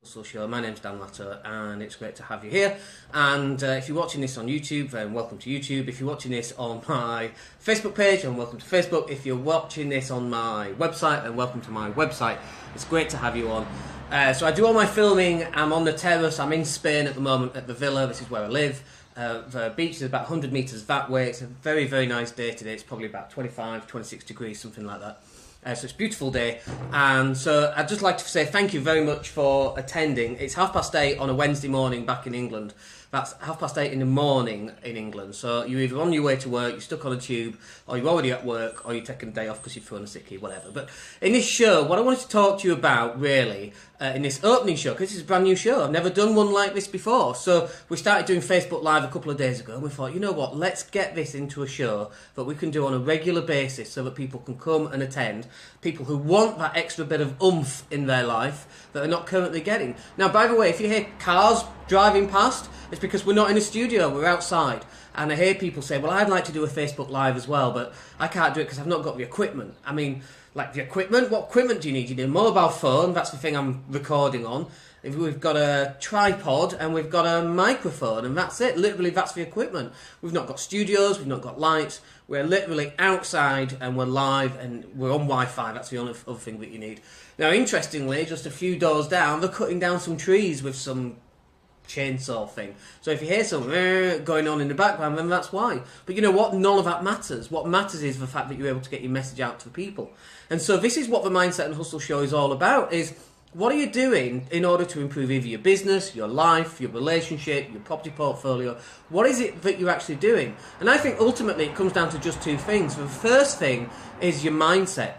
Show. My name's Dan Latto and it's great to have you here. And if you're watching this on YouTube, then welcome to YouTube. If you're watching this on my Facebook page, then welcome to Facebook. If you're watching this on my website, then welcome to my website. It's great to have you on. So I do all my filming. I'm on the terrace. I'm in Spain at the moment at the villa. This is where I live. The beach is about 100 metres that way. It's a very, very nice day today. It's probably about 25, 26 degrees, something like that. So it's a beautiful day, and so I'd just like to say thank you very much for attending. It's 8:30 on a Wednesday morning back in England. That's 8:30 in the morning in England. So you're either on your way to work, you're stuck on a tube, or you're already at work, or you're taking a day off because you've thrown a sickie, whatever. But in this show, what I wanted to talk to you about, really, in this opening show, because this is a brand new show, I've never done one like this before. So we started doing Facebook Live a couple of days ago, and we thought, you know what, let's get this into a show that we can do on a regular basis so that people can come and attend, people who want that extra bit of oomph in their life that they're not currently getting. Now, by the way, if you hear cars driving past, it's because we're not in a studio, we're outside. And I hear people say, well, I'd like to do a Facebook Live as well, but I can't do it because I've not got the equipment. I mean, like the equipment? What equipment do you need? You need a mobile phone, that's the thing I'm recording on. We've got a tripod and we've got a microphone, and that's it. Literally, that's the equipment. We've not got studios, we've not got lights. We're literally outside and we're live and we're on Wi-Fi. That's the only other thing that you need. Now, interestingly, just a few doors down, they're cutting down some trees with some chainsaw thing. So if you hear some going on in the background, then that's why. But you know what? None of that matters. What matters is the fact that you're able to get your message out to the people. And so this is what the Mindset and Hustle show is all about, is what are you doing in order to improve either your business, your life, your relationship, your property portfolio? What is it that you're actually doing? And I think ultimately it comes down to just two things. The first thing is your mindset.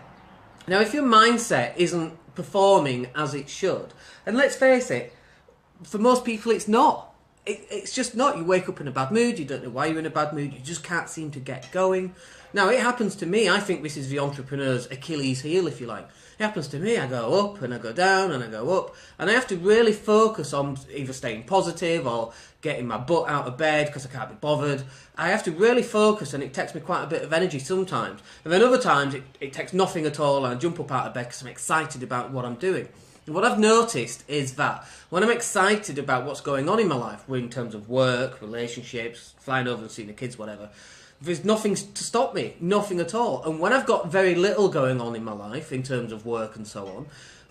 Now, if your mindset isn't performing as it should, and let's face it, for most people it's not. It's just not. You wake up in a bad mood, you don't know why you're in a bad mood, you just can't seem to get going. Now, it happens to me. I think this is the entrepreneur's Achilles heel, if you like. It happens to me. I go up and I go down and I go up, and I have to really focus on either staying positive or getting my butt out of bed because I can't be bothered. I have to really focus, and it takes me quite a bit of energy sometimes. And then other times it takes nothing at all, and I jump up out of bed because I'm excited about what I'm doing. And what I've noticed is that when I'm excited about what's going on in my life, in terms of work, relationships, flying over and seeing the kids, whatever, there's nothing to stop me, nothing at all. And when I've got very little going on in my life, in terms of work and so on,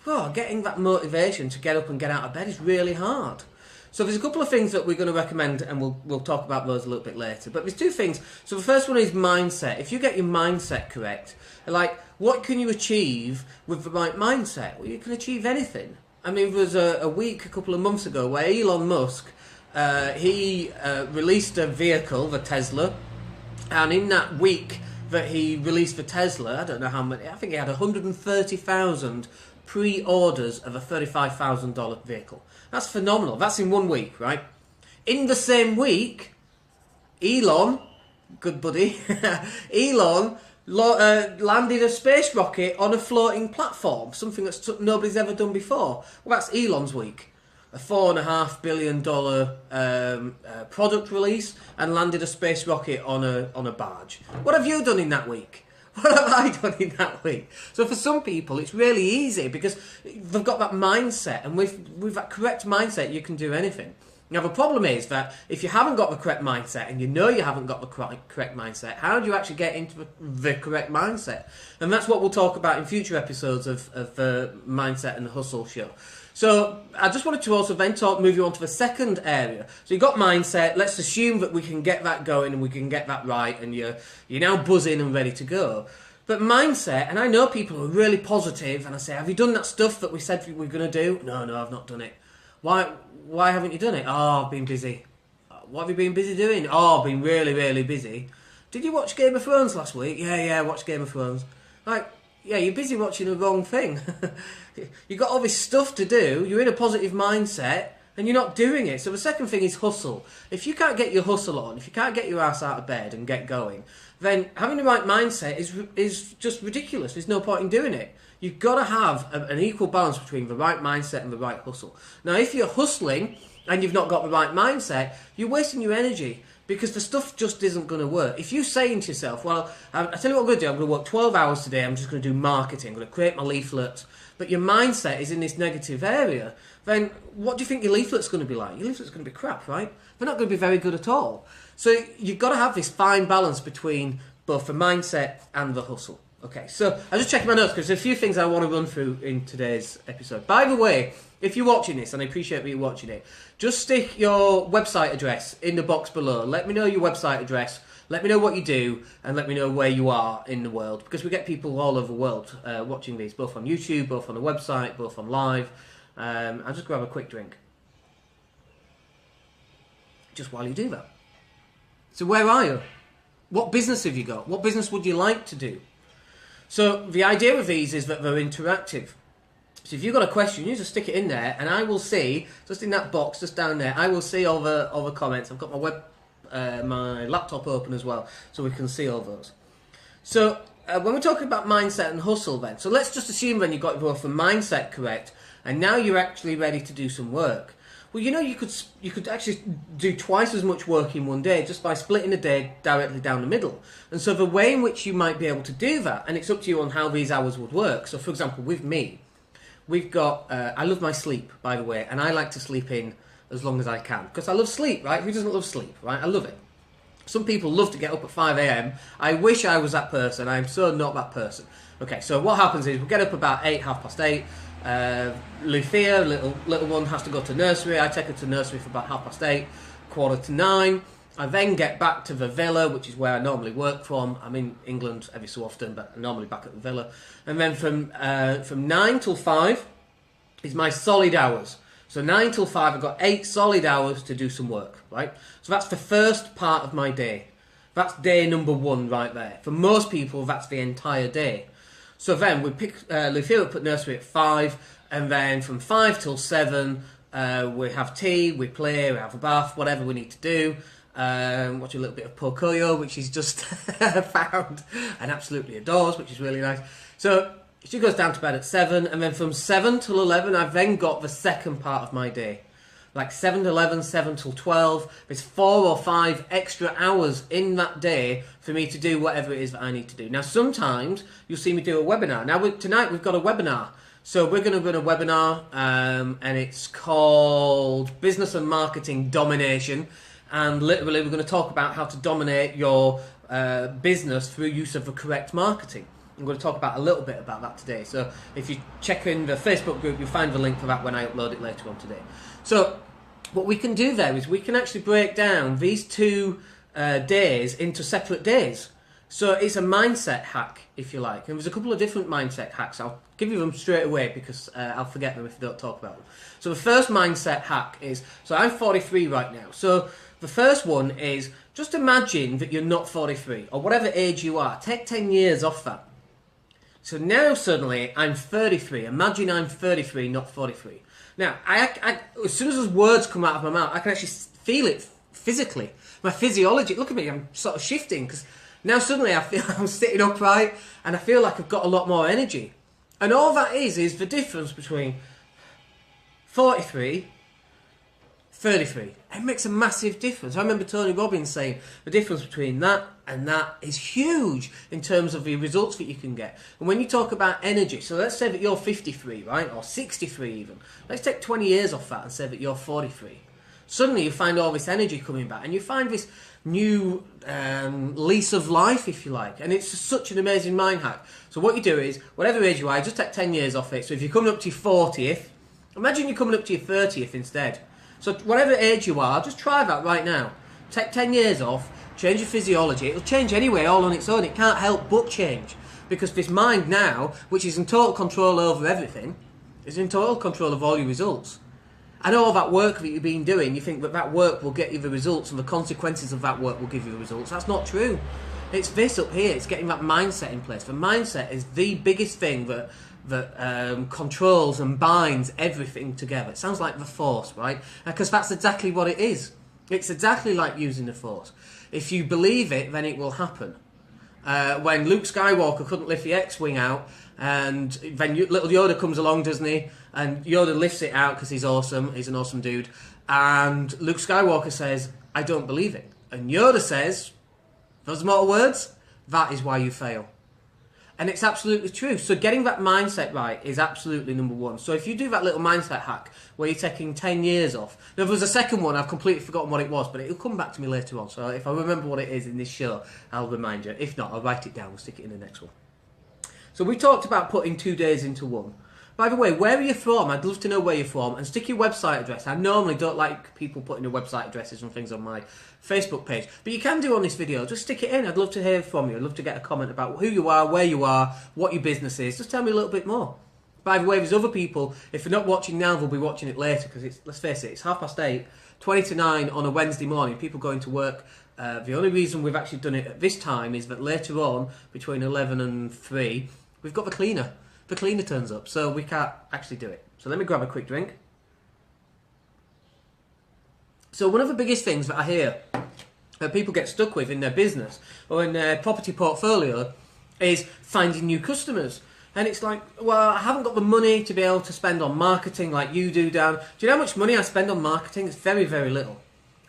well, getting that motivation to get up and get out of bed is really hard. So there's a couple of things that we're going to recommend, and we'll talk about those a little bit later. But there's two things. So the first one is mindset. If you get your mindset correct, like, what can you achieve with the right mindset? Well, you can achieve anything. I mean, there was a week, a couple of months ago, where Elon Musk, he released a vehicle, the Tesla, and in that week that he released the Tesla, I don't know how many, I think he had 130,000 pre-orders of a $35,000 vehicle. That's phenomenal. That's in 1 week, right? In the same week, Elon, good buddy, Elon landed a space rocket on a floating platform, something that nobody's ever done before. Well, that's Elon's week. A $4.5 billion product release, and landed a space rocket on a barge. What have you done in that week? What have I done in that week? So for some people, it's really easy because they've got that mindset, and with that correct mindset, you can do anything. Now, the problem is that if you haven't got the correct mindset, and you know you haven't got the correct mindset, how do you actually get into the correct mindset? And that's what we'll talk about in future episodes of the Mindset and the Hustle show. So I just wanted to also then move you on to the second area. So you've got mindset. Let's assume that we can get that going and we can get that right, and you're now buzzing and ready to go. But mindset, and I know people who are really positive, and I say, have you done that stuff that we said we were going to do? No, I've not done it. Why haven't you done it? Oh, I've been busy. What have you been busy doing? Oh, I've been really, really busy. Did you watch Game of Thrones last week? Yeah, I watched Game of Thrones. Like, yeah, you're busy watching the wrong thing. You've got all this stuff to do, you're in a positive mindset, and you're not doing it. So the second thing is hustle. If you can't get your hustle on, if you can't get your ass out of bed and get going, then having the right mindset is just ridiculous. There's no point in doing it. you've got to have an equal balance between the right mindset and the right hustle. Now, if you're hustling and you've not got the right mindset, you're wasting your energy because the stuff just isn't going to work. If you're saying to yourself, well, I tell you what I'm going to do, I'm going to work 12 hours today, I'm just going to do marketing, I'm going to create my leaflets, but your mindset is in this negative area, then what do you think your leaflet's going to be like? Your leaflet's going to be crap, right? They're not going to be very good at all. So you've got to have this fine balance between both the mindset and the hustle. Okay, so I'm just checking my notes because there's a few things I want to run through in today's episode. By the way, if you're watching this, and I appreciate that you're watching it, just stick your website address in the box below. Let me know your website address, let me know what you do, and let me know where you are in the world, because we get people all over the world watching these, both on YouTube, both on the website, both on live. I'll just grab a quick drink just while you do that. So where are you? What business have you got? What business would you like to do? So the idea of these is that they're interactive. So if you've got a question, you just stick it in there, and I will see, just in that box, just down there, I will see all the comments. I've got my laptop open as well, so we can see all those. So when we're talking about mindset and hustle then, so let's just assume then you've got both the mindset correct, and now you're actually ready to do some work. Well, you know, you could actually do twice as much work in one day just by splitting a day directly down the middle. And so the way in which you might be able to do that, and it's up to you on how these hours would work. So, for example, with me, we've got, I love my sleep, by the way, and I like to sleep in as long as I can. Because I love sleep, right? Who doesn't love sleep, right? I love it. Some people love to get up at 5 a.m. I wish I was that person. I am so not that person. Okay, so what happens is we get up about 8, 8:30. Lucia, little one, has to go to nursery. I take her to nursery for about 8:30, 8:45. I then get back to the villa, which is where I normally work from. I'm in England every so often, but I'm normally back at the villa. And then from 9 till 5 is my solid hours. So 9 till 5, I've got 8 solid hours to do some work, right? So that's the first part of my day. That's day number 1 right there. For most people, that's the entire day. So then we pick Lucia up at nursery at 5, and then from 5 till 7 we have tea, we play, we have a bath, whatever we need to do. Watch a little bit of Pocoyo, which she's just found and absolutely adores, which is really nice. So she goes down to bed at 7, and then from 7 till 11 I've then got the second part of my day. Like 7 to 11, 7 till 12. There's 4 or 5 extra hours in that day for me to do whatever it is that I need to do. Now, sometimes you'll see me do a webinar. Now, tonight we've got a webinar. So we're going to run a webinar, and it's called Business and Marketing Domination. And literally, we're going to talk about how to dominate your business through use of the correct marketing. I'm going to talk about a little bit about that today. So if you check in the Facebook group, you'll find the link for that when I upload it later on today. So what we can do there is we can actually break down these 2 days into separate days. So it's a mindset hack, if you like. And there's a couple of different mindset hacks. I'll give you them straight away because I'll forget them if I don't talk about them. So the first mindset hack is, so I'm 43 right now. So the first one is just imagine that you're not 43 or whatever age you are. Take 10 years off that. So now suddenly I'm 33. Imagine I'm 33, not 43. Now, I as soon as those words come out of my mouth, I can actually feel it physically. My physiology, look at me, I'm sort of shifting because now suddenly I feel I'm sitting upright and I feel like I've got a lot more energy. And all that is the difference between 43, 33. It makes a massive difference. I remember Tony Robbins saying the difference between that and that is huge in terms of the results that you can get. And when you talk about energy, so let's say that you're 53, right? Or 63 even. Let's take 20 years off that and say that you're 43. Suddenly you find all this energy coming back and you find this new lease of life, if you like. And it's such an amazing mind hack. So what you do is, whatever age you are, just take 10 years off it. So if you're coming up to your 40th, imagine you're coming up to your 30th instead. So whatever age you are, just try that right now. Take 10 years off, change your physiology. It'll change anyway, all on its own. It can't help but change. Because this mind now, which is in total control over everything, is in total control of all your results. And all that work that you've been doing, you think that that work will get you the results and the consequences of that work will give you the results. That's not true. It's this up here. It's getting that mindset in place. The mindset is the biggest thing that controls and binds everything together. It sounds like the Force, right? Because that's exactly what it is. It's exactly like using the Force. If you believe it, then it will happen. When Luke Skywalker couldn't lift the X-Wing out, And then little Yoda comes along, doesn't he? And Yoda lifts it out because he's awesome. He's an awesome dude. And Luke Skywalker says, I don't believe it. And Yoda says, those mortal words, that is why you fail. And it's absolutely true. So getting that mindset right is absolutely number one. So if you do that little mindset hack where you're taking 10 years off. Now, there was a second one, I've completely forgotten what it was, but it'll come back to me later on. So if I remember what it is in this show, I'll remind you. If not, I'll write it down and stick it in the next one. So we talked about putting 2 days into one. By the way, where are you from? I'd love to know where you're from. And stick your website address. I normally don't like people putting their website addresses and things on my Facebook page. But you can do on this video. Just stick it in. I'd love to hear from you. I'd love to get a comment about who you are, where you are, what your business is. Just tell me a little bit more. By the way, there's other people. If they're not watching now, they'll be watching it later. Because let's face it, it's 8:30, 20 to 9 on a Wednesday morning. People going to work. The only reason we've actually done it at this time is that later on, between 11 and 3, we've got the cleaner. The cleaner turns up, so we can't actually do it. So let me grab a quick drink. So one of the biggest things that I hear that people get stuck with in their business or in their property portfolio is finding new customers. And it's like, well, I haven't got the money to be able to spend on marketing like you do, Dan. Do you know how much money I spend on marketing? It's very, very little.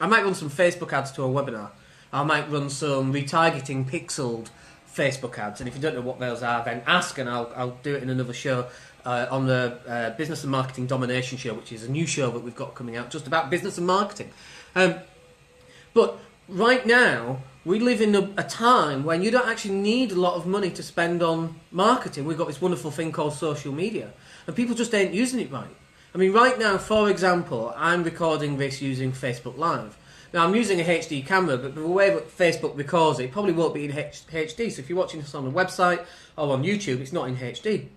I might run some Facebook ads to a webinar. I might run some retargeting pixeled Facebook ads, and if you don't know what those are, then ask, and I'll do it in another show on the Business and Marketing Domination Show, which is a new show that we've got coming out just about business and marketing. But right now, we live in a time when you don't actually need a lot of money to spend on marketing. We've got this wonderful thing called social media, and people just ain't using it right. I mean, right now, for example, I'm recording this using Facebook Live. Now, I'm using a HD camera, but the way that Facebook records it probably won't be in HD. So if you're watching this on the website or on YouTube, it's not in HD.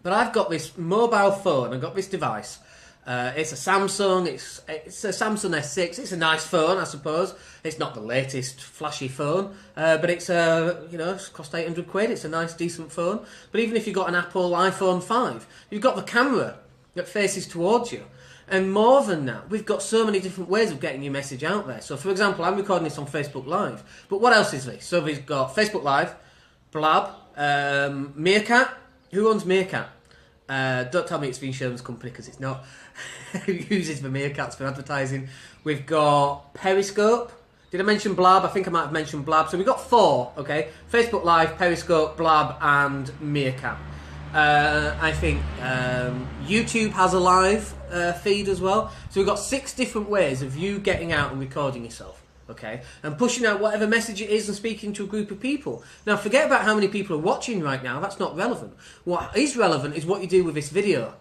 But I've got this mobile phone. I've got this device. It's a Samsung. It's a Samsung S6. It's a nice phone, I suppose. It's not the latest flashy phone, but it's it's cost £800. It's a nice, decent phone. But even if you've got an Apple iPhone 5, you've got the camera that faces towards you. And more than that, we've got so many different ways of getting your message out there. So, for example, I'm recording this on Facebook Live. But what else is this? So we've got Facebook Live, Blab, Meerkat. Who owns Meerkat? Don't tell me it's the insurance company, because it's not. Who uses the Meerkats for advertising? We've got Periscope. Did I mention Blab? I think I might have mentioned Blab. So we've got 4, okay? Facebook Live, Periscope, Blab, and Meerkat. I think YouTube has a live feed as well. So we've got 6 different ways of you getting out and recording yourself, okay? And pushing out whatever message it is and speaking to a group of people. Now, forget about how many people are watching right now. That's not relevant. What is relevant is what you do with this video.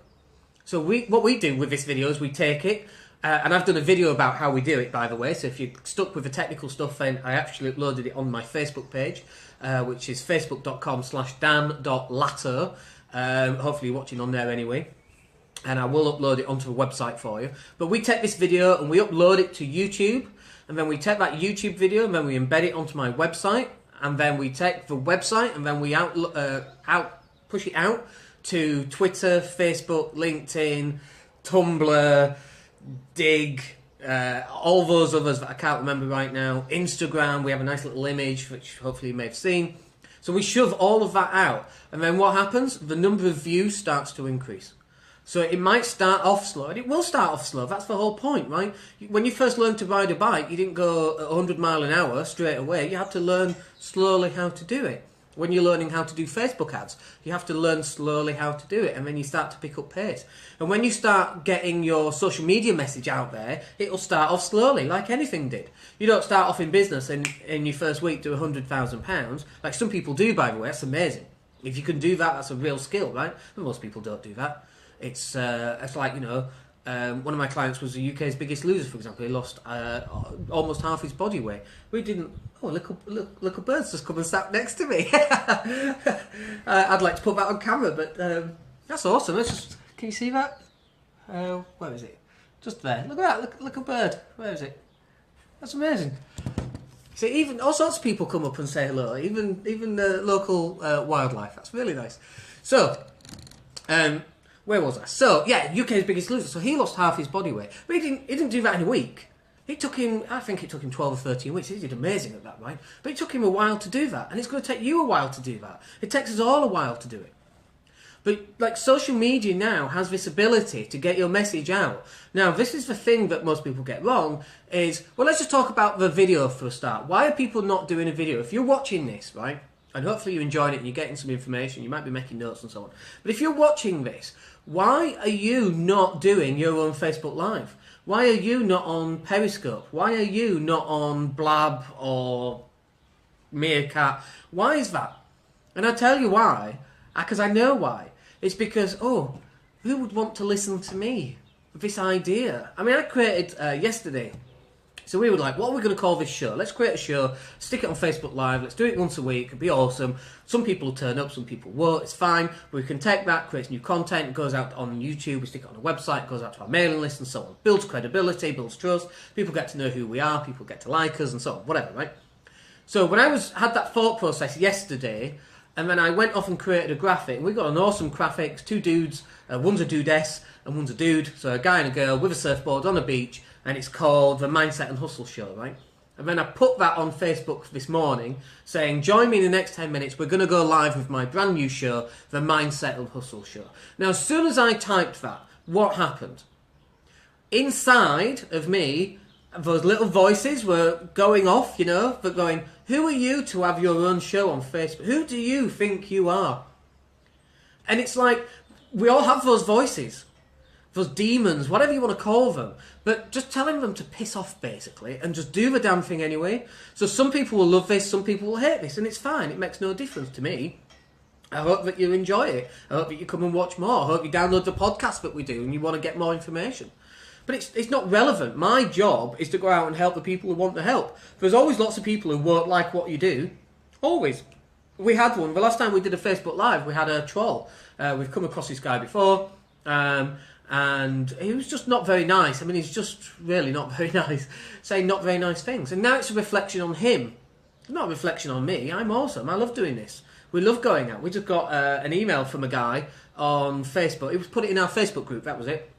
So what we do with this video is we take it, and I've done a video about how we do it, by the way. So if you're stuck with the technical stuff, then I actually uploaded it on my Facebook page, which is facebook.com/dan.latto. Hopefully you're watching on there anyway, and I will upload it onto the website for you. But we take this video and we upload it to YouTube, and then we take that YouTube video and then we embed it onto my website, and then we take the website and then we push it out to Twitter, Facebook, LinkedIn, Tumblr, Dig, all those others that I can't remember right now. Instagram, we have a nice little image which hopefully you may have seen. So we shove all of that out, and then what happens? The number of views starts to increase. So it might start off slow, and it will start off slow. That's the whole point, right? When you first learned to ride a bike, you didn't go at 100 miles an hour straight away. You had to learn slowly how to do it. When you're learning how to do Facebook ads, you have to learn slowly how to do it, and then you start to pick up pace. And when you start getting your social media message out there, it'll start off slowly, like anything did. You don't start off in business and in your first week do £100,000, like some people do, by the way. That's amazing. If you can do that, that's a real skill, right? But most people don't do that. It's like, one of my clients was the UK's biggest loser, for example. He lost almost half his body weight. We didn't... Oh, little bird's just come and sat next to me. I'd like to put that on camera, but that's awesome. Can you see that? Where is it? Just there. Look at that. Look a bird. Where is it? That's amazing. See, even all sorts of people come up and say hello. Even the local wildlife. That's really nice. So, where was I? So, yeah, UK's biggest loser. So he lost half his body weight. But he didn't do that in a week. I think it took him 12 or 13 weeks. He did amazing at that, right? But it took him a while to do that. And it's going to take you a while to do that. It takes us all a while to do it. But like social media now has this ability to get your message out. Now, this is the thing that most people get wrong is, well, let's just talk about the video for a start. Why are people not doing a video? If you're watching this, right, and hopefully you're enjoying it and you're getting some information, you might be making notes and so on. But if you're watching this, why are you not doing your own Facebook Live? Why are you not on Periscope? Why are you not on Blab or Meerkat? Why is that? And I'll tell you why. Because I know why. It's because, who would want to listen to me? This idea. I mean, I created yesterday. So we were like, what are we going to call this show? Let's create a show, stick it on Facebook Live, let's do it once a week, it'd be awesome. Some people will turn up, some people won't, it's fine. We can take that, create new content, it goes out on YouTube, we stick it on a website, it goes out to our mailing list and so on. Builds credibility, builds trust, people get to know who we are, people get to like us and so on, whatever, right? So when I had that thought process yesterday, and then I went off and created a graphic, and we got an awesome graphic, 2 dudes, one's a dudess and one's a dude, so a guy and a girl with a surfboard on a beach, and it's called The Mindset and Hustle Show, right? And then I put that on Facebook this morning, saying, join me in the next 10 minutes, we're going to go live with my brand new show, The Mindset and Hustle Show. Now, as soon as I typed that, what happened? Inside of me, those little voices were going off, but going, who are you to have your own show on Facebook? Who do you think you are? And it's like, we all have those voices, those demons, whatever you want to call them, but just telling them to piss off, basically, and just do the damn thing anyway. So some people will love this, some people will hate this, and it's fine. It makes no difference to me. I hope that you enjoy it. I hope that you come and watch more. I hope you download the podcast that we do and you want to get more information. But it's not relevant. My job is to go out and help the people who want the help. There's always lots of people who won't like what you do. Always. We had one. The last time we did a Facebook Live, we had a troll. We've come across this guy before. And he was just not very nice. I mean, he's just really not very nice. Saying not very nice things. And now it's a reflection on him. It's not a reflection on me. I'm awesome. I love doing this. We love going out. We just got an email from a guy on Facebook. He was put it in our Facebook group. That was it.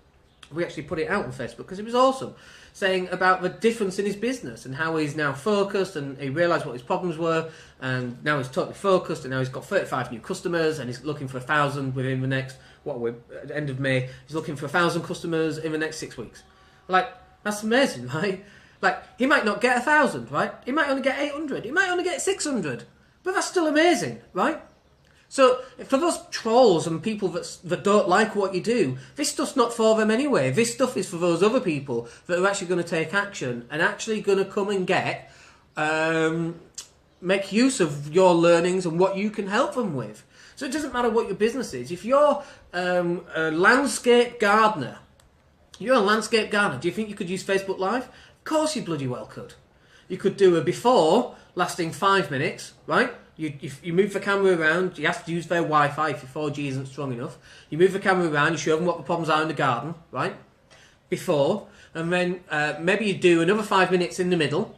We actually put it out on Facebook because it was awesome, saying about the difference in his business and how he's now focused and he realised what his problems were and now he's totally focused and now he's got 35 new customers and he's looking for 1,000 within the next, at the end of May, he's looking for 1,000 customers in the next 6 weeks. Like, that's amazing, right? Like, he might not get 1,000, right? He might only get 800, he might only get 600, but that's still amazing, right? So, for those trolls and people that don't like what you do, this stuff's not for them anyway. This stuff is for those other people that are actually going to take action and actually going to come and make use of your learnings and what you can help them with. So it doesn't matter what your business is. If you're a landscape gardener, do you think you could use Facebook Live? Of course you bloody well could. You could do a before lasting 5 minutes, right? You move the camera around, you have to use their Wi-Fi if your 4G isn't strong enough. You move the camera around, you show them what the problems are in the garden, right? Before, and then maybe you do another 5 minutes in the middle,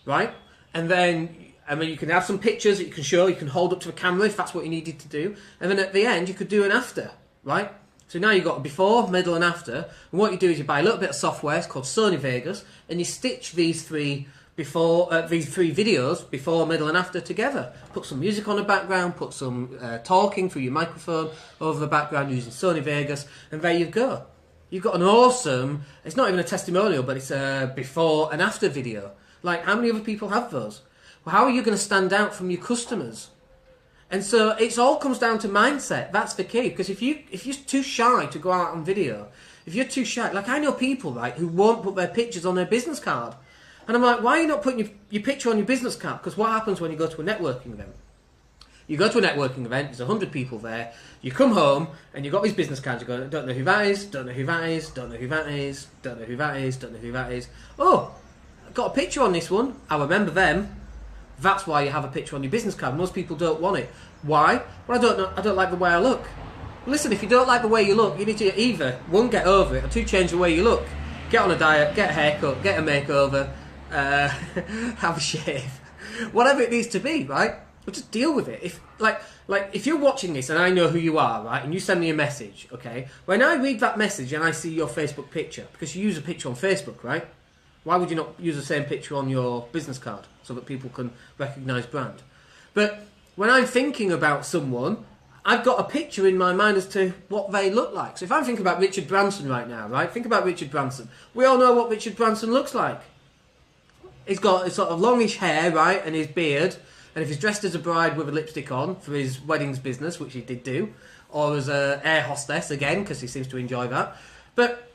right? And then you can have some pictures that you can show, you can hold up to the camera if that's what you needed to do. And then at the end, you could do an after, right? So now you've got a before, middle and after. And what you do is you buy a little bit of software, it's called Sony Vegas, and you stitch these three videos, before, middle and after, together. Put some music on the background, put some talking through your microphone over the background using Sony Vegas, and there you go. You've got an awesome, it's not even a testimonial, but it's a before and after video. Like, how many other people have those? Well, how are you going to stand out from your customers? And so it all comes down to mindset. That's the key. Because if you're too shy to go out on video, if you're too shy, like I know people, right, who won't put their pictures on their business card. And I'm like, why are you not putting your picture on your business card? Because what happens when you go to a networking event? You go to a networking event, there's 100 people there, you come home, and you've got these business cards, you go, don't know who that is, don't know who that is, don't know who that is, don't know who that is, don't know who that is. Oh, I've got a picture on this one, I remember them. That's why you have a picture on your business card. Most people don't want it. Why? Well, I don't like the way I look. Listen, if you don't like the way you look, you need to either, 1, get over it, or 2, change the way you look. Get on a diet, get a haircut, get a makeover, have a shave, whatever it needs to be, right? But just deal with it. If you're watching this and I know who you are, right, and you send me a message, okay, when I read that message and I see your Facebook picture, because you use a picture on Facebook, right? Why would you not use the same picture on your business card so that people can recognise brand? But when I'm thinking about someone, I've got a picture in my mind as to what they look like. So if I'm thinking about Richard Branson right now, right? Think about Richard Branson. We all know what Richard Branson looks like. He's got sort of longish hair, right, and his beard. And if he's dressed as a bride with a lipstick on for his weddings business, which he did do, or as an air hostess, again, because he seems to enjoy that. But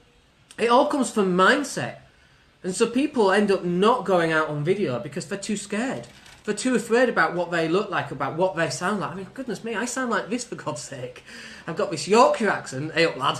it all comes from mindset. And so people end up not going out on video because they're too scared. They're too afraid about what they look like, about what they sound like. I mean, goodness me, I sound like this, for God's sake. I've got this Yorkshire accent. Hey up, lad.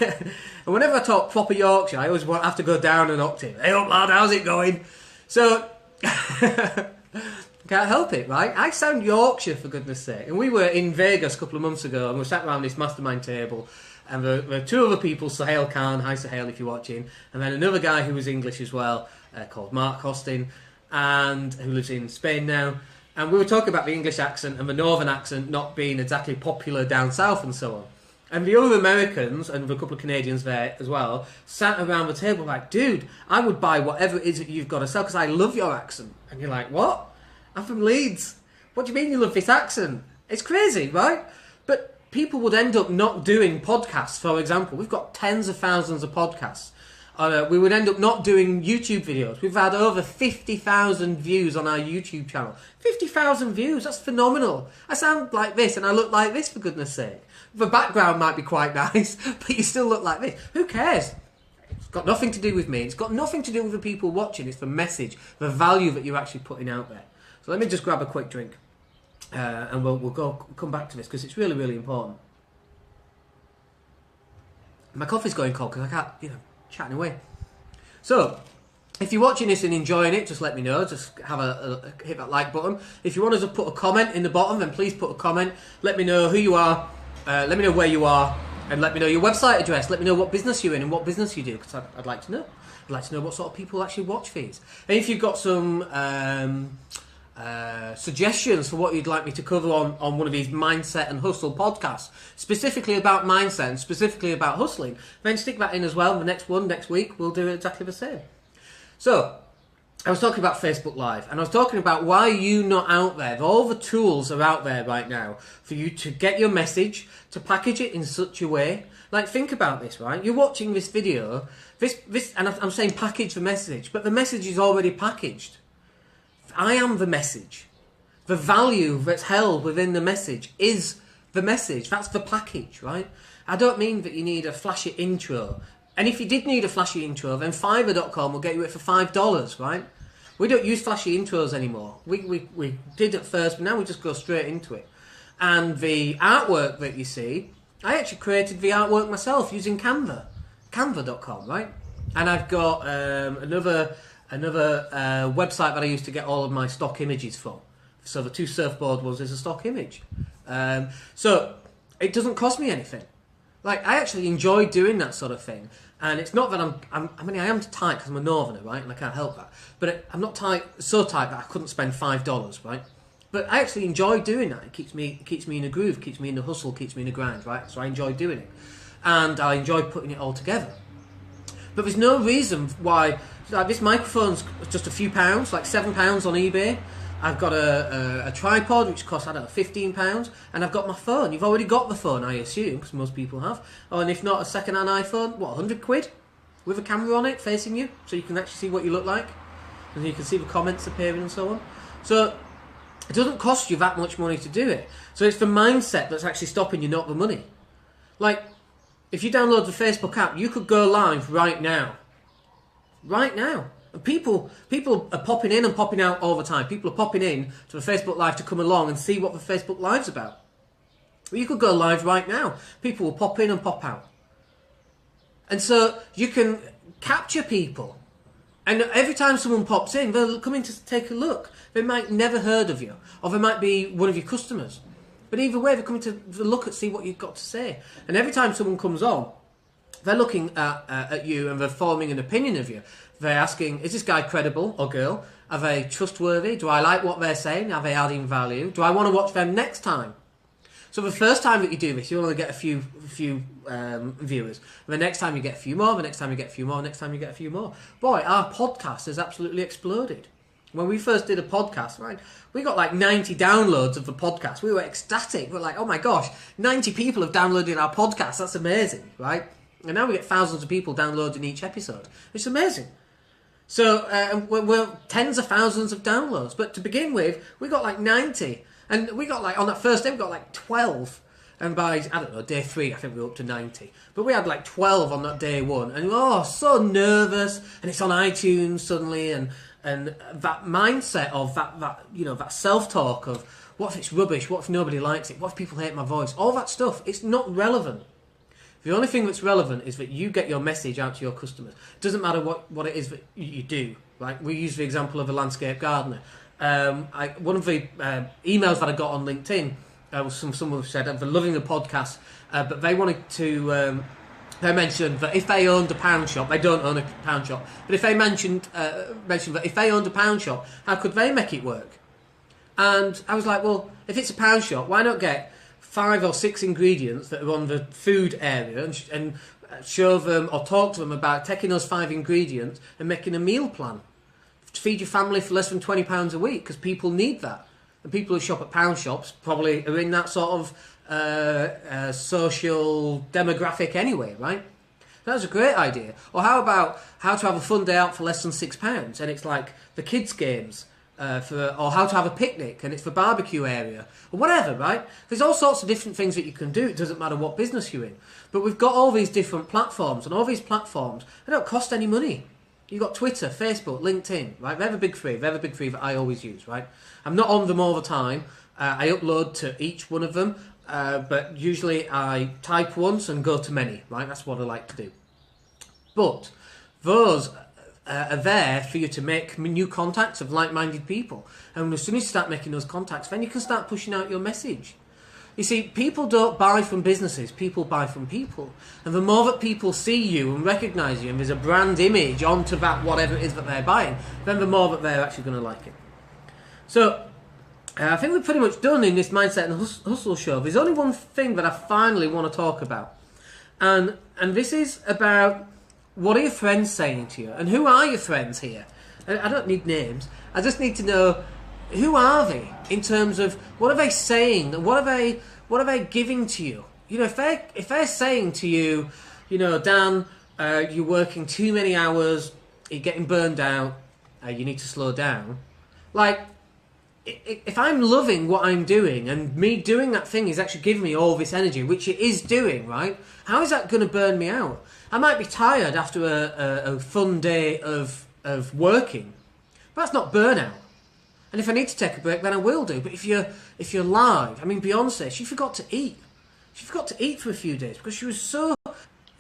And whenever I talk proper Yorkshire, I always have to go down an octave. Hey up, lad, how's it going? So, can't help it, right? I sound Yorkshire, for goodness sake. And we were in Vegas a couple of months ago, and we sat around this mastermind table, and there were two other people, Sohail Khan, hi Sohail if you're watching, and then another guy who was English as well, called Mark Hostin, and who lives in Spain now. And we were talking about the English accent and the northern accent not being exactly popular down south and so on. And the other Americans, and a couple of Canadians there as well, sat around the table like, dude, I would buy whatever it is that you've got to sell because I love your accent. And you're like, what? I'm from Leeds. What do you mean you love this accent? It's crazy, right? But people would end up not doing podcasts, for example. We've got tens of thousands of podcasts. We would end up not doing YouTube videos. We've had over 50,000 views on our YouTube channel. 50,000 views, that's phenomenal. I sound like this and I look like this, for goodness sake. The background might be quite nice, but you still look like this. Who cares? It's got nothing to do with me. It's got nothing to do with the people watching. It's the message, the value that you're actually putting out there. So let me just grab a quick drink, and we'll come back to this because it's really, really important. My coffee's going cold because I can't, chatting away. So, if you're watching this and enjoying it, just let me know. Just have hit that like button. If you want us to put a comment in the bottom, then please put a comment. Let me know who you are. Let me know where you are, and let me know your website address. Let me know what business you're in and what business you do, because I'd like to know. I'd like to know what sort of people actually watch these. And if you've got some suggestions for what you'd like me to cover on one of these mindset and hustle podcasts, specifically about mindset and specifically about hustling, then stick that in as well. The next one, next week, we'll do exactly the same. So, I was talking about Facebook Live, and I was talking about why you not out there. All the tools are out there right now for you to get your message, to package it in such a way. Like, think about this, right? You're watching this video, and I'm saying package the message, but the message is already packaged. I am the message. The value that's held within the message is the message. That's the package, right? I don't mean that you need a flashy intro. And if you did need a flashy intro, then Fiverr.com will get you it for $5, right? We don't use flashy intros anymore. We did at first, but now we just go straight into it. And the artwork that you see, I actually created the artwork myself using Canva. Canva.com, right? And I've got another website that I use to get all of my stock images from. So the two surfboard ones is a stock image. So it doesn't cost me anything. Like, I actually enjoy doing that sort of thing. And it's not that I am tight because I'm a northerner, right? And I can't help that. But I'm not so tight that I couldn't spend $5, right? But I actually enjoy doing that. It keeps me in a groove, keeps me in the hustle, keeps me in the grind, right? So I enjoy doing it. And I enjoy putting it all together. But there's no reason why, like, this microphone's just a few pounds, like £7 on eBay. I've got a tripod which costs, I don't know, £15, and I've got my phone. You've already got the phone, I assume, because most people have. Oh, and if not, a second-hand iPhone, what, £100 with a camera on it facing you, so you can actually see what you look like, and you can see the comments appearing and so on. So it doesn't cost you that much money to do it. So it's the mindset that's actually stopping you, not the money. Like, if you download the Facebook app, you could go live right now. Right now. People are popping in and popping out all the time. People are popping in to the Facebook Live to come along and see what the Facebook Live's about. Well, you could go live right now. People will pop in and pop out. And so you can capture people. And every time someone pops in, they'll come in to take a look. They might never heard of you. Or they might be one of your customers. But either way, they're coming to look and see what you've got to say. And every time someone comes on, they're looking at you and they're forming an opinion of you. They're asking, is this guy credible or girl? Are they trustworthy? Do I like what they're saying? Are they adding value? Do I want to watch them next time? So the first time that you do this, you only get a few viewers. The next time you get a few more, the next time you get a few more, the next time you get a few more. Boy, our podcast has absolutely exploded. When we first did a podcast, right, we got like 90 downloads of the podcast. We were ecstatic. We're like, oh my gosh, 90 people have downloaded our podcast. That's amazing, right? And now we get thousands of people downloading each episode. It's amazing. So we're tens of thousands of downloads. But to begin with, we got like 90. And we got like, on that first day, we got like 12. And by, I don't know, day 3, I think we were up to 90. But we had like 12 on that day 1. And so nervous. And it's on iTunes suddenly. And that mindset of that self-talk of, what if it's rubbish? What if nobody likes it? What if people hate my voice? All that stuff, it's not relevant. The only thing that's relevant is that you get your message out to your customers. It doesn't matter what it is that you do. Right? We use the example of a landscape gardener. One of the emails that I got on LinkedIn was someone who said they're loving the podcast, but they wanted to. They mentioned that if they owned a pound shop, they don't own a pound shop, but if they mentioned that if they owned a pound shop, how could they make it work? And I was like, well, if it's a pound shop, why not get 5 or 6 ingredients that are on the food area and show them or talk to them about taking those 5 ingredients and making a meal plan to feed your family for less than £20 a week, because people need that. And people who shop at pound shops probably are in that sort of social demographic anyway, right? That's a great idea. Or how about how to have a fun day out for less than £6, and it's like the kids' games. Or how to have a picnic, and it's the barbecue area, or whatever, right? There's all sorts of different things that you can do. It doesn't matter what business you're in. But we've got all these different platforms, and all these platforms, they don't cost any money. You've got Twitter, Facebook, LinkedIn, right? They're the big 3. They're the big 3 that I always use, right? I'm not on them all the time. I upload to each one of them, but usually I type once and go to many, right? That's what I like to do. But those are there for you to make new contacts of like-minded people. And as soon as you start making those contacts, then you can start pushing out your message. You see, people don't buy from businesses, people buy from people. And the more that people see you and recognise you, and there's a brand image onto that whatever it is that they're buying, then the more that they're actually going to like it. So, I think we're pretty much done in this Mindset and Hustle show. There's only one thing that I finally want to talk about. And this is about, what are your friends saying to you? And who are your friends here? I don't need names. I just need to know, who are they in terms of what are they saying and what are they giving to you? You know, if they're saying to you, you know, Dan, you're working too many hours, you're getting burned out, you need to slow down. Like, if I'm loving what I'm doing and me doing that thing is actually giving me all this energy, which it is doing, right? How is that going to burn me out? I might be tired after a fun day of working, but that's not burnout. And if I need to take a break, then I will do. But if you're live, I mean, Beyonce, she forgot to eat. She forgot to eat for a few days because she was so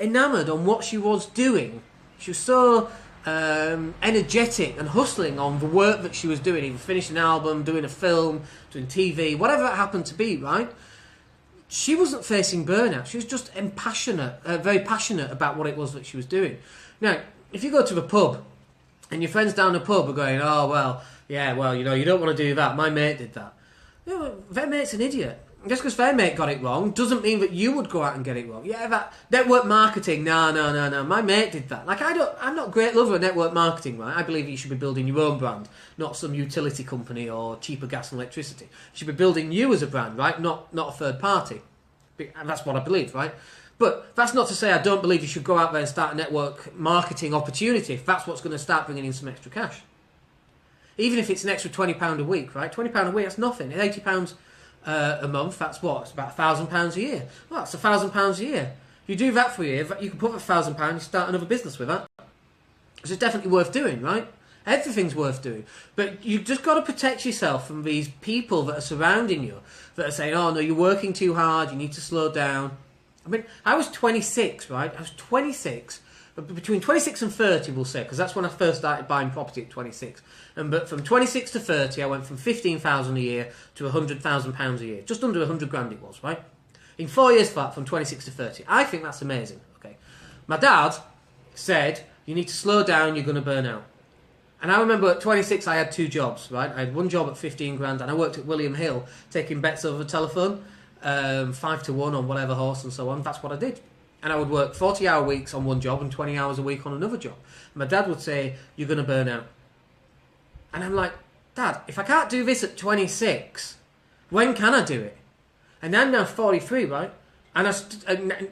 enamoured on what she was doing. She was so energetic and hustling on the work that she was doing, either finishing an album, doing a film, doing TV, whatever it happened to be, right? She wasn't facing burnout. She was just very passionate about what it was that she was doing. Now, if you go to the pub and your friends down the pub are going, oh, well, yeah, well, you know, you don't want to do that. My mate did that. You know, their mate's an idiot. Just because their mate got it wrong doesn't mean that you would go out and get it wrong. Yeah, that network marketing, no. My mate did that. Like, I'm not a great lover of network marketing, right? I believe you should be building your own brand, not some utility company or cheaper gas and electricity. You should be building you as a brand, right? Not a third party. And that's what I believe, right? But that's not to say I don't believe you should go out there and start a network marketing opportunity if that's what's going to start bringing in some extra cash. Even if it's an extra £20 a week, right? £20 a week, that's nothing. £80 a month, that's what? It's about £1,000 a year. Well, that's £1,000 a year. You do that for a year, you can put £1,000 and start another business with that. So it's definitely worth doing, right? Everything's worth doing. But you've just got to protect yourself from these people that are surrounding you, that are saying, oh, no, you're working too hard, you need to slow down. I mean, I was 26, right? I was 26. Between 26 and 30, we'll say, because that's when I first started buying property at 26. But from 26 to 30, I went from 15,000 a year to 100,000 pounds a year. Just under 100 grand it was, right? In 4 years flat, from 26 to 30. I think that's amazing, okay? My dad said, you need to slow down, you're going to burn out. And I remember at 26, I had 2 jobs, right? I had one job at 15 grand, and I worked at William Hill, taking bets over the telephone, 5 to 1 on whatever horse and so on. That's what I did. And I would work 40-hour weeks on one job and 20 hours a week on another job. My dad would say, you're going to burn out. And I'm like, Dad, if I can't do this at 26, when can I do it? And I'm now 43, right? And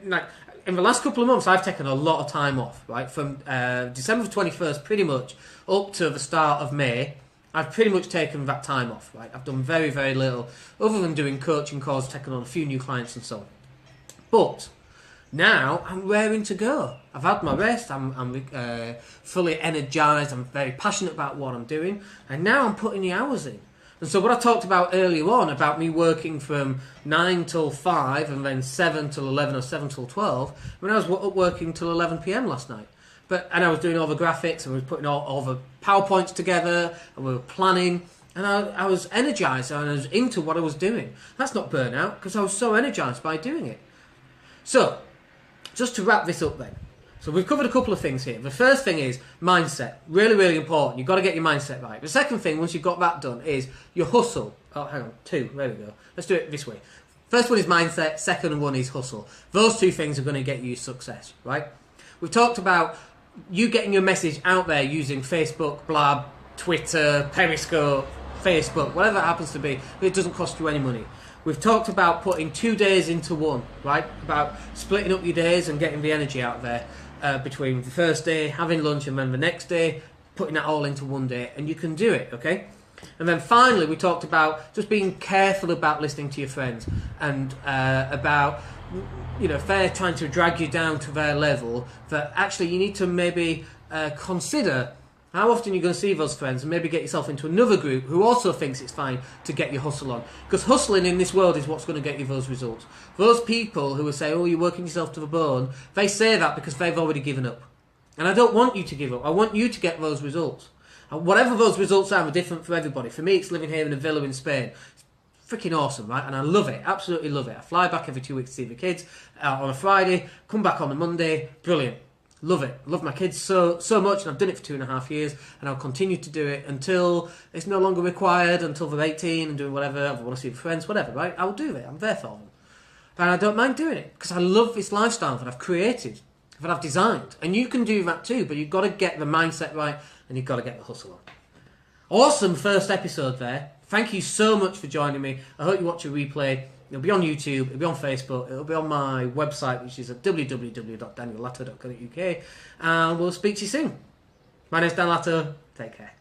like in the last couple of months, I've taken a lot of time off, right? From December 21st, pretty much, up to the start of May, I've pretty much taken that time off, right? I've done very, very little, other than doing coaching calls, taking on a few new clients and so on. But now I'm raring to go. I've had my rest, I'm fully energised, I'm very passionate about what I'm doing, and now I'm putting the hours in. And so what I talked about earlier on, about me working from 9 till 5 and then 7 till 11 or 7 till 12, when I was working till 11 p.m. last night. And I was doing all the graphics, and I was putting all the PowerPoints together, and we were planning, and I was energised, and I was into what I was doing. That's not burnout, because I was so energised by doing it. So, just to wrap this up then. So we've covered a couple of things here. The first thing is mindset. Really, really important. You've got to get your mindset right. The second thing, once you've got that done, is your hustle. Oh, hang on. 2. There we go. Let's do it this way. First one is mindset. Second one is hustle. Those 2 things are going to get you success, right? We've talked about you getting your message out there using Facebook, Blab, Twitter, Periscope, Facebook, whatever it happens to be, but it doesn't cost you any money. We've talked about putting 2 days into one, right? About splitting up your days and getting the energy out there between the first day, having lunch, and then the next day, putting that all into one day, and you can do it, okay? And then finally, we talked about just being careful about listening to your friends and about, if they're trying to drag you down to their level, that actually you need to maybe consider how often you're going to see those friends, and maybe get yourself into another group who also thinks it's fine to get your hustle on. Because hustling in this world is what's going to get you those results. Those people who will say, oh, you're working yourself to the bone, they say that because they've already given up. And I don't want you to give up. I want you to get those results. And whatever those results are different for everybody. For me, it's living here in a villa in Spain. It's freaking awesome, right? And I love it. Absolutely love it. I fly back every 2 weeks to see the kids on a Friday, come back on a Monday. Brilliant. Love it. Love my kids so much, and I've done it for 2.5 years, and I'll continue to do it until it's no longer required, until they're 18 and doing whatever. If I want to see their friends, whatever, right? I'll do it. I'm there for them. And I don't mind doing it, because I love this lifestyle that I've created, that I've designed. And you can do that too, but you've got to get the mindset right, and you've got to get the hustle on. Awesome first episode there. Thank you so much for joining me. I hope you watch a replay. It'll be on YouTube, it'll be on Facebook, it'll be on my website, which is at www.daniellatto.co.uk, and we'll speak to you soon. My name's Dan Latto. Take care.